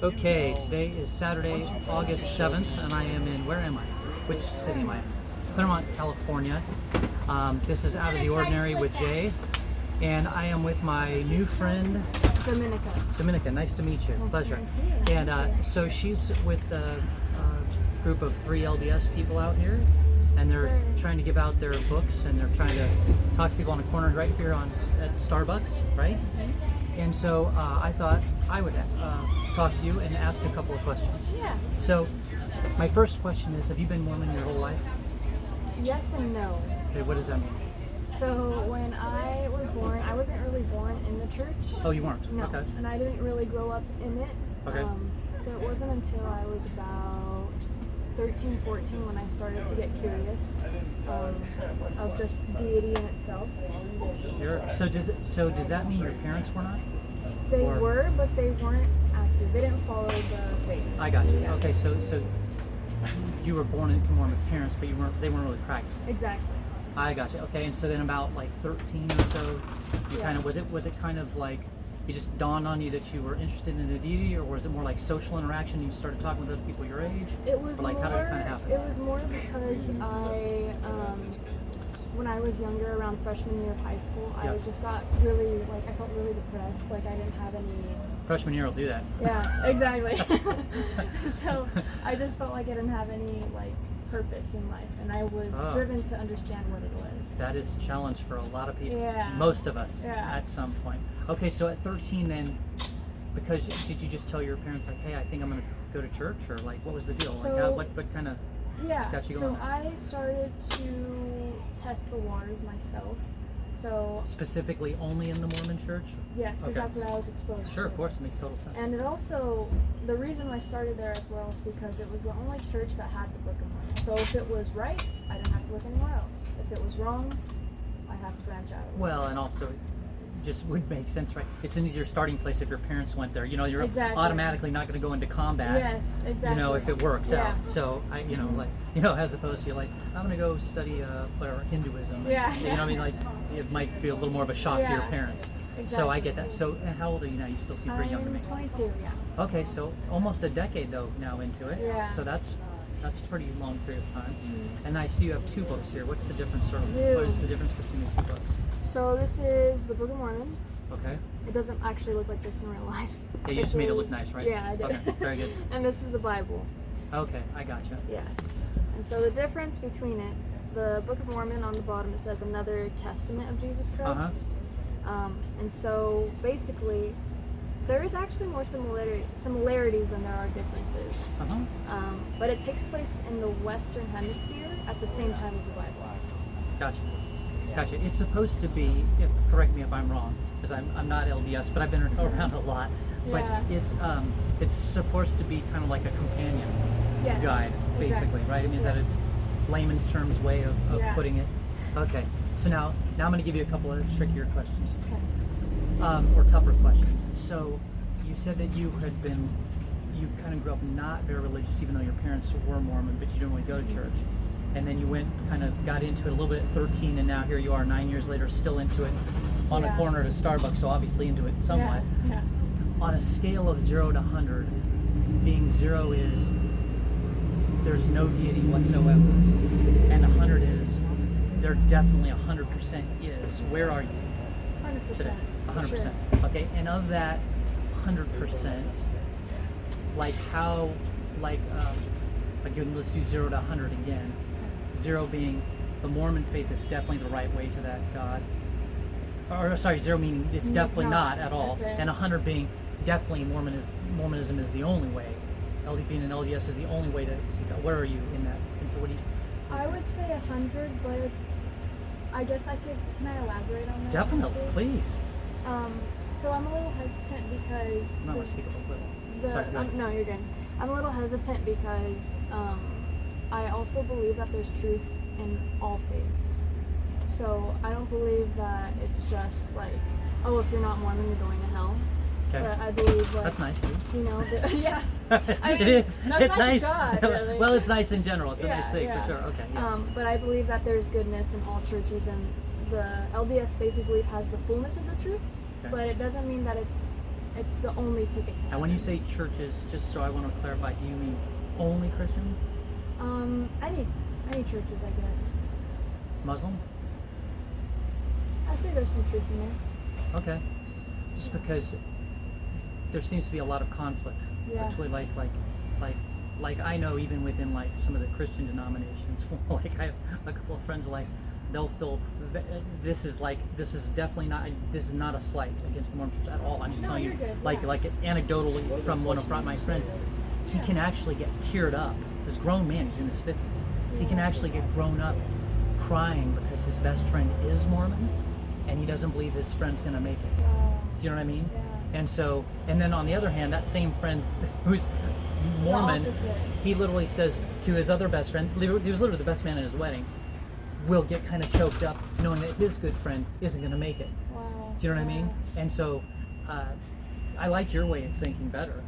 Okay, today is Saturday, August 7th, and I am in, where am I? Which city am I in? Claremont, California. This is Out of the Ordinary with Jay, and I am with my new friend, Dominica. Nice to meet you. Pleasure. And so she's with a group of 3 LDS people out here, and they're trying to give out their books, and they're trying to talk to people on the corner right here at Starbucks, right? And so I thought I would talk to you and ask a couple of questions. Yeah. So my first question is, have you been Mormon your whole life? Yes and no. Okay, what does that mean? So when I was born, I wasn't really born in the church. Oh, you weren't? No. Okay. And I didn't really grow up in it. Okay. So it wasn't until I was about 13, 14 when I started to get curious of just deity in itself. Sure. So does that mean your parents were not? They were, but they weren't active. They didn't follow the faith. I got you. Yeah. Okay, so you were born into Mormon parents, but they weren't really practicing. Exactly. I got you. Okay, and so then about like 13 or so, you kind of was it kind of like it just dawned on you that you were interested in a deity, or was it more like social interaction? You started talking with other people your age. It was or like more. How did it kind of happen? It was more because when I was younger, around freshman year of high school, I just got really I felt really depressed. Like I didn't have any. Freshman year will do that. Yeah, exactly. So I just felt like I didn't have any purpose in life, and I was driven to understand what it was. That is a challenge for a lot of people. Yeah. Most of us. Yeah. At some point. Okay, so at 13 then, because did you just tell your parents like, hey, I think I'm going to go to church, or like what was the deal? So, what kind of got you so going? I started to test the waters myself. So specifically only in the Mormon church? Yes, because that's what I was exposed to. Sure, of course, it makes total sense. And it also, the reason I started there as well is because it was the only church that had the Book of Mormon. So if it was right, I didn't have to look anywhere else. If it was wrong, I'd have to branch out. Well, and also, just would make sense, right? It's an easier starting place if your parents went there. You know, you're automatically not going to go into combat. Yes, exactly. You know, if it works out. So as opposed to I'm going to go study Hinduism. Yeah. You know what I mean? Like, it might be a little more of a shock to your parents. Exactly. So I get that. So how old are you now? You still seem pretty young to me. I'm 22. Yeah. Okay, so almost a decade though now into it. Yeah. So that's a pretty long period of time. Mm-hmm. And I see you have 2 books here. What's the difference? What is the difference between the 2 books? So this is the Book of Mormon. Okay. It doesn't actually look like this in real life. Yeah, you just made it look nice, right? Yeah, I did. Okay, very good. And this is the Bible. Okay, I gotcha. Yes. And so the difference between it, the Book of Mormon on the bottom, it says another testament of Jesus Christ. And so basically, there is actually more similarities than there are differences. But it takes place in the Western Hemisphere at the same time as the Bible. Gotcha. It's supposed to be, correct me if I'm wrong, because I'm not LDS, but I've been around a lot. But it's supposed to be kind of like a companion guide, basically, right? I mean, is that a layman's terms way of putting it? Okay. So now I'm going to give you a couple of trickier questions, or tougher questions. So you said that you kind of grew up not very religious, even though your parents were Mormon, but you didn't really go to church. And then you got into it a little bit at 13, and now here you are 9 years later, still into it on a corner at a Starbucks, so obviously into it somewhat. Yeah. On a scale of 0 to 100, being 0 is there's no deity whatsoever, and 100 is there definitely 100% is. Where are you 100%. today? 100%. Sure. Okay, and of that 100%, again, let's do 0 to 100 again. 0 being the Mormon faith is definitely the right way to that God. Or sorry, 0 meaning it's definitely not at all. Okay. And 100 being definitely Mormonism is the only way. Being an LDS is the only way to see God. Where are you in that? I would say 100, but I guess can I elaborate on that? Definitely, please. So I'm a little hesitant because... I want to speak a little. Sorry, go ahead. No, you're good. I'm a little hesitant because I also believe that there's truth in all faiths. So I don't believe that it's just if you're not Mormon, you're going to hell. Okay. But I believe that's nice, dude. You know, yeah. It is. It's nice. God, really. Well, it's nice in general. It's a nice thing for sure. Okay. Yeah. But I believe that there's goodness in all churches, and the LDS faith we believe has the fullness of the truth. Okay. But it doesn't mean that it's It's the only ticket to heaven. And when you say churches, just so I want to clarify, do you mean only Christian? Any churches, I guess. Muslim? I think there's some truth in there. Okay. Just because there seems to be a lot of conflict between like I know even within like some of the Christian denominations, like I have a couple of friends like they'll feel this is definitely not, this is not a slight against the Mormon Church at all. I'm just telling you, good, like anecdotally from one of my friends, he can actually get teared up. This grown man, he's in his 50s. He can actually get grown up crying because his best friend is Mormon, and he doesn't believe his friend's gonna make it. Wow. Do you know what I mean? Yeah. And so, and then on the other hand, that same friend who's Mormon, he literally says to his other best friend, he was literally the best man at his wedding, will get kind of choked up knowing that his good friend isn't going to make it. Wow. Do you know what I mean? And so, I like your way of thinking better,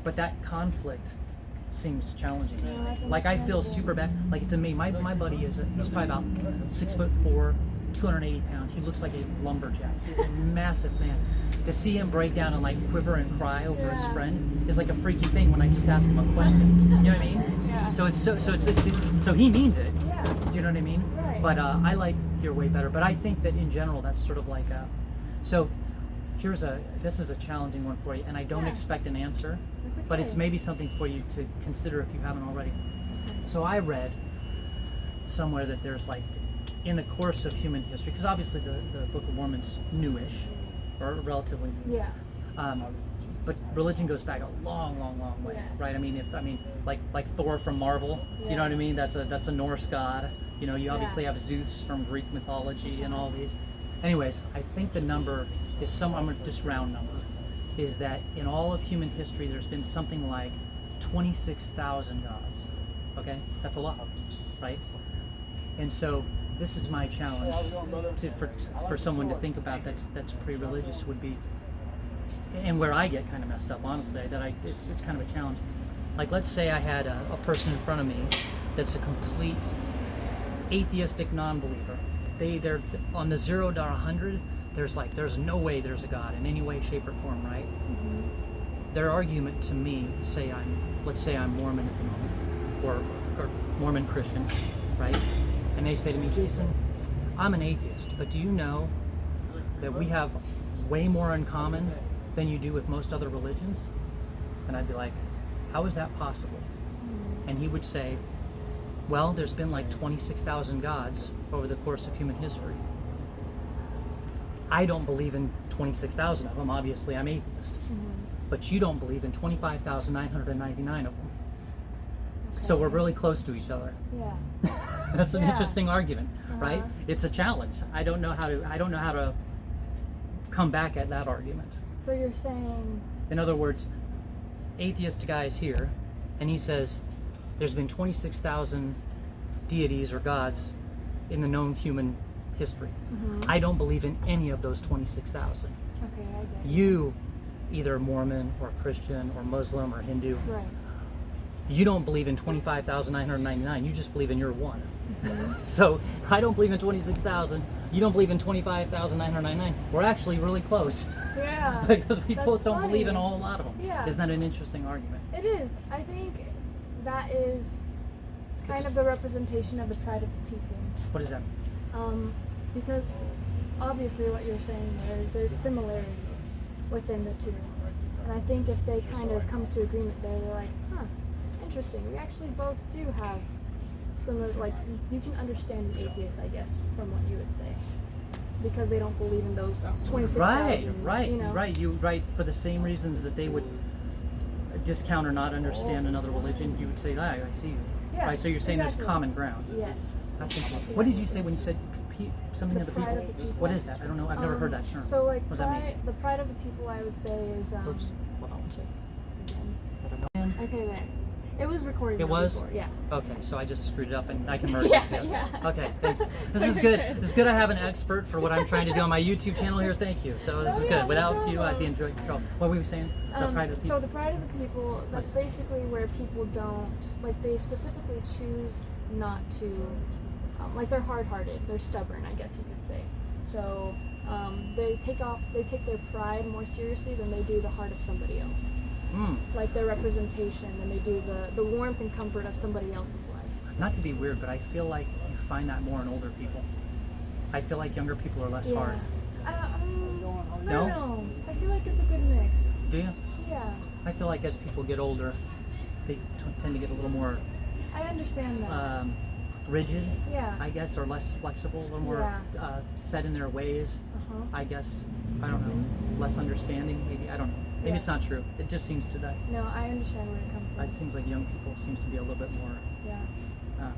but that conflict seems challenging. Like I feel super bad. Like to me, my buddy he's probably about 6'4", 280 pounds. He looks like a lumberjack. He's a massive man. To see him break down and like quiver and cry over his friend is like a freaky thing when I just ask him a question. You know what I mean? Yeah. So it's so he means it. Yeah. Do you know what I mean? Right. But I like your way better. But I think that in general, that's sort of like a. So this is a challenging one for you, and I don't expect an answer, okay. but it's maybe something for you to consider if you haven't already. So I read somewhere that there's like, in the course of human history, because obviously the Book of Mormon's newish, or relatively new. Yeah. But religion goes back a long way, right? I mean, like Thor from Marvel, you know what I mean? That's a Norse god. You know, you obviously have Zeus from Greek mythology and all these. Anyways, I think the number is I'm gonna just round number, is that in all of human history there's been something like 26,000 gods. Okay, that's a lot, right? And so this is my challenge for someone to think about that's pretty religious would be, and where I get kind of messed up, honestly, that it's kind of a challenge. Like let's say I had a person in front of me that's a complete atheistic non-believer. They're on the 0 to 100. There's no way there's a God in any way, shape, or form, right? Mm-hmm. Their argument to me, let's say I'm Mormon at the moment, or Mormon Christian, right? And they say to me, Jason, I'm an atheist, but do you know that we have way more in common than you do with most other religions? And I'd be like, how is that possible? And he would say, well, there's been like 26,000 gods over the course of human history. I don't believe in 26,000 of them. Obviously, I'm atheist. Mm-hmm. But you don't believe in 25,999 of them. Okay. So we're really close to each other. Yeah. That's an interesting argument, right? It's a challenge. I don't know how to come back at that argument. So you're saying, in other words, atheist guy is here, and he says there's been 26,000 deities or gods in the known human history. Mm-hmm. I don't believe in any of those 26,000. Okay, I get it. You, either Mormon or Christian or Muslim or Hindu, right. You don't believe in 25,999. You just believe in your one. Mm-hmm. So I don't believe in 26,000. You don't believe in 25,999. We're actually really close. Yeah. Because we both don't funny. believe in a whole lot of them. Yeah. Isn't that an interesting argument? It is. I think that is kind of the representation of the pride of the people. What does that mean? Because obviously what you're saying there's similarities within the two. And I think if they kind of come to agreement there, they're like, huh, interesting. We actually both do have similar, like, you can understand an atheist, I guess, from what you would say. Because they don't believe in those 26,000. Right. For the same reasons that they would discount or not understand another religion, you would say, I see you. Yeah, right, so you're saying exactly. There's common ground. Yes. That's interesting. What did you say when you said something the of the people? Of the people? What is that? I don't know. I've never heard that term. So like what does that mean? the pride of the people, I would say is Oops. Hold on one second. Okay, there. It was recorded. It was? Before. Yeah. Okay, so I just screwed it up and I can merge yeah, this. Yeah. Yeah. Okay, thanks. This is good. It's good I have an expert for what I'm trying to do on my YouTube channel here. Thank you. So this is good. Without you, I'd be in trouble. What were we saying? The pride of the people? So the pride of the people, that's basically where people don't, like they specifically choose not to, like they're hard-hearted, they're stubborn, I guess you could say. So they take their pride more seriously than they do the heart of somebody else. Like their representation, than they do the warmth and comfort of somebody else's life. Not to be weird, but I feel like you find that more in older people. I feel like younger people are less hard. No? I feel like it's a good mix. Do you? Yeah. I feel like as people get older, they tend to get a little more I understand that. rigid, Yeah. I guess, or less flexible, a little more set in their ways, I guess. I don't know. Less understanding, maybe. I don't know. Maybe it's not true. It just seems to that. No, I understand where it comes from. It seems like young people seems to be a little bit more. Yeah.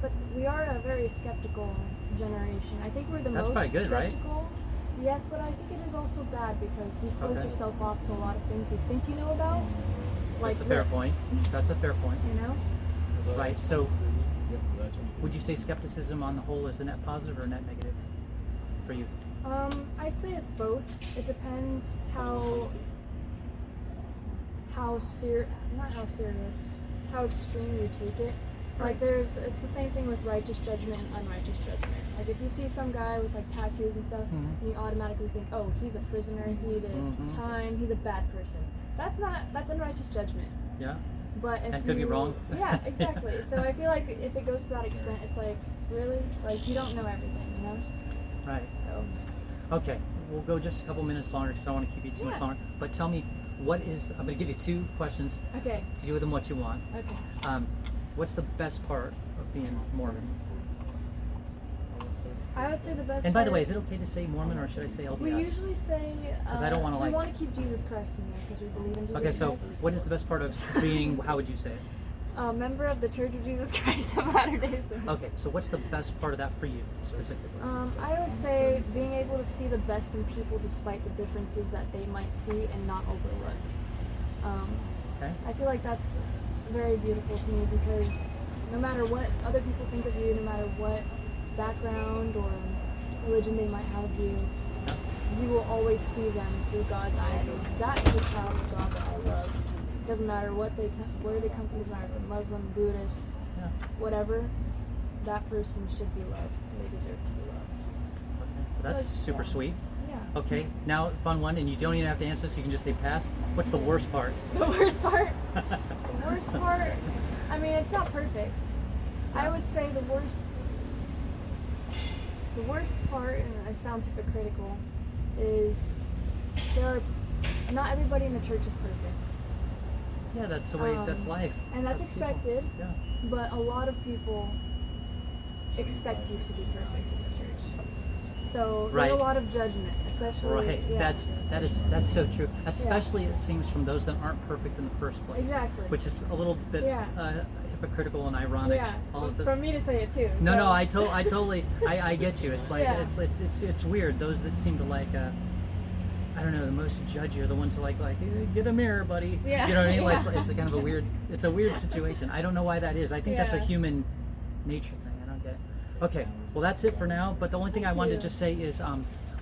But we are a very skeptical generation. I think we're the most probably good, skeptical. Right? Yes, but I think it is also bad because you close yourself off to a lot of things you think you know about. Like That's a fair point. That's a fair point. You know? Right. So, would you say skepticism on the whole is a net positive or a net negative for you? I'd say it's both. It depends how extreme you take it. Like it's the same thing with righteous judgment and unrighteous judgment. Like if you see some guy with like tattoos and stuff, and you automatically think, oh, he's a prisoner, he did time, he's a bad person. That's unrighteous judgment. Yeah. But if and could be wrong. Yeah, exactly. So I feel like if it goes to that extent, it's like, really? Like you don't know everything, you know? Right. So. Okay, we'll go just a couple minutes longer because I don't want to keep you too much longer. But tell me, I'm going to give you 2 questions. Okay. To do with them what you want. Okay. What's the best part of being Mormon? I would say the best. And by the way, is it okay to say Mormon or should I say LDS? We usually say. Because I don't want to We want to keep Jesus Christ in there because we believe in Jesus Okay, so Christ. what is the best part of being? How would you say it? A member of the Church of Jesus Christ of Latter Dazed Ain't. Okay, so what's the best part of that for you specifically? I would say being able to see the best in people despite the differences that they might see and not overlook. Okay. I feel like that's very beautiful to me because no matter what other people think of you, no matter what background or religion they might have of you, you will always see them through God's eyes. That is a child of God that I love. It doesn't matter where they come from, doesn't matter if they're Muslim, Buddhist, whatever, that person should be loved. They deserve to be loved. Okay. Well, that's super sweet. Yeah. Okay, now fun one, and you don't even have to answer this, you can just say pass. What's the worst part? The worst part? The worst part? I mean, it's not perfect. I would say the worst part, and it sounds hypocritical, is not everybody in the church is perfect. Yeah, that's the way, that's life. And that's expected, Yeah. but a lot of people expect you to be perfect in the church. So there's a lot of judgment, especially. Right. Yeah. That's so true. Especially it seems from those that aren't perfect in the first place. Exactly. Which is a little bit hypocritical and ironic. Yeah. All of this. For me to say it too. No, so. no, I totally, I get you. It's like it's weird. Those that seem to like, I don't know, the most judgy are the ones who like get a mirror, buddy. Yeah. You know what I mean? Yeah. It's kind of a weird. It's a weird situation. I don't know why that is. I think that's a human nature thing. I don't get it. Okay, well that's it for now. But the only thing I wanted to just say is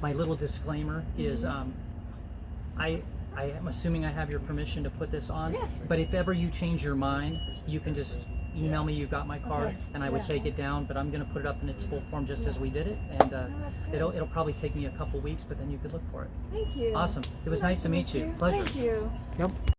my little disclaimer is I am assuming I have your permission to put this on. Yes. But if ever you change your mind, you can just email me. You've got my card, and I would take it down. But I'm going to put it up in its full form just as we did it, and it'll probably take me a couple weeks, but then you could look for it. Thank you. Awesome. It was nice to meet you. Pleasure. Thank you. Yep.